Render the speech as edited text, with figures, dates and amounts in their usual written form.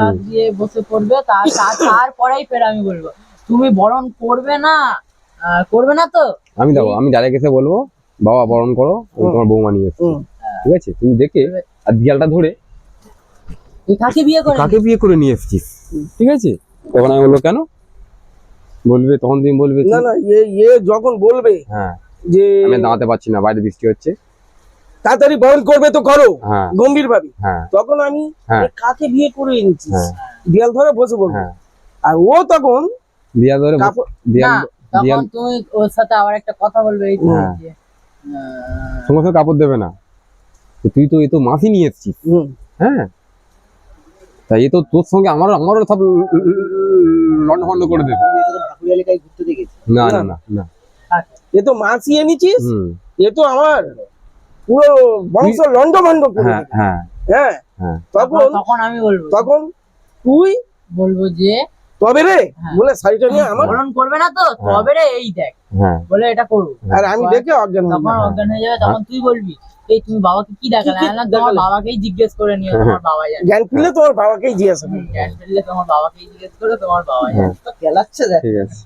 হাত দিয়ে বসে পড়বে, তারপরেই ফের আমি বলবো তুমি বরণ করবে না, করবে না তো। আমি দেখো, আমি ডাইরেক্ট এসে বলবো বাবা বরণ করো, ওই তোমার বৌমা নিয়ে এসছে, ঠিক আছে? তুমি দেখে আর দিয়ালটা ধরে কাকে বিয়ে করে নিয়ে এসছিস, ঠিক আছে? তখন আমি বলবো কেন বলবে, তখন তুমি বলবে না না, যখন বলবে হ্যাঁ যে আমি দাঁড়াতে পারছি না, বাইরে বৃষ্টি হচ্ছে, তাড়াতাড়ি বরণ করবে তো করো, হ্যাঁ গম্ভীর ভাবে, হ্যাঁ তখন আমি হ্যাঁ। কাকে বিয়ে করে এনেছিস হ্যাঁ। দিয়াল ধরে বসে বলবো। হ্যাঁ। আর ও তখন দিয়া ধরে না, তখন তুমি ওর সাথে আবার একটা কথা বলবে, এই যে সঙ্গে সঙ্গে কাপড় দেবে না, তুই তো এই তো মাসি নিয়ে এসছিস, হ্যাঁ তাই এ তো তোর সঙ্গে আমারও সব লন্ডভন্ড করে দেবে। না না না না, এ তো মাসি এনেছিস, এ তো আমার পুরো বংশ লন্ডভন্ড করে হ্যাঁ দেবে। হ্যাঁ হ্যাঁ, তখন আমি বলবো, তখন তুই বলবো যে তবে রে বলে শাড়িটা নিয়ে আমার বরণ করবে না তো, তবে রে এই দেখ বলে এটা করবো, আর আমি দেখে অজ্ঞান হয়ে তখন যাবো। অজ্ঞান হয়ে যাবে। তখন তুই বলবি এই তুমি বাবাকে কি দেখালে, না তোমার বাবাকেই জিজ্ঞেস করে নিও, তোমার বাবা জানে। জ্ঞান ফিরলে তোমার বাবাকেই জিজ্ঞাসা করবে। জ্ঞান ফিরলে তোমার বাবাকেই জিজ্ঞেস করে, তোমার বাবা জানে। খেলাচ্ছে দেখ। ঠিক আছে।